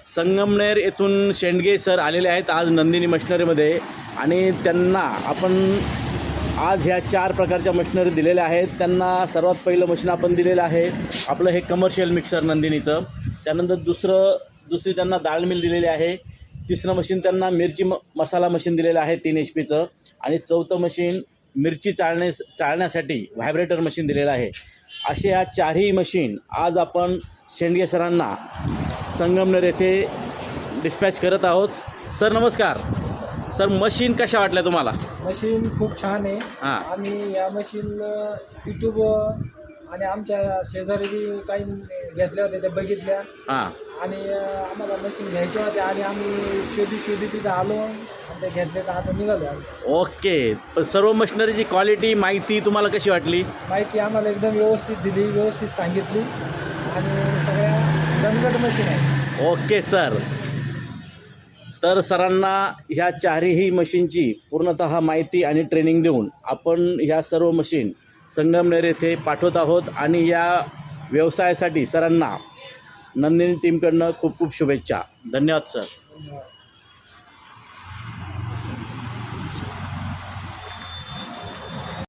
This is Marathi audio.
संगमनेर येथून शेंडगे सर आलेले आहेत आज नंदिनी मशिनरीमध्ये आणि त्यांना आपण आज ह्या 4 प्रकारच्या मशिनरी दिलेल्या आहेत. त्यांना सर्वात पहिलं मशीन आपण दिलेलं आहे आपलं हे कमर्शियल मिक्सर नंदिनीचं. त्यानंतर दुसरी त्यांना डाळ मिल दिलेली आहे. तिसरं मशीन त्यांना मिरची मसाला मशीन दिलेलं आहे 3 HP आणि चौथं मशीन मिरची चाळण्यासाठी व्हायब्रेटर मशीन दिलेलं आहे. असे ह्या 4ही मशीन आज आपण शेंडगे सरांना संगमनेर येथे डिस्पॅच करत आहोत. सर नमस्कार. सर मशीन कशा वाटल्या तुम्हाला? मशीन खूप छान आहे. हां. आम्ही या मशीन यूट्यूब आणि आमच्या शेजारी बी काही घेतल्या होत्या त्या बघितल्या हां. आणि आम्हाला मशीन घ्यायच्या होत्या आणि आम्ही शोधी तिथं आलो आणि त्या घेतल्या तर आता निघालो आम्ही. ओके. पण सर्व मशिनरीची क्वालिटी माहिती तुम्हाला कशी वाटली? माहिती आम्हाला एकदम व्यवस्थित दिली, व्यवस्थित सांगितली आणि सगळ्या दणकट मशीन आहे. Okay sir. तर सरांना ह्या 4ही मशीनची पूर्णतः माहिती आणि ट्रेनिंग देऊन आपण ह्या सर्व मशीन संगमनेर येथे पाठवत आहोत आणि या व्यवसायासाठी सरांना नंदिनी टीमकडनं खूप खूप शुभेच्छा. धन्यवाद सर. धन्यवाद.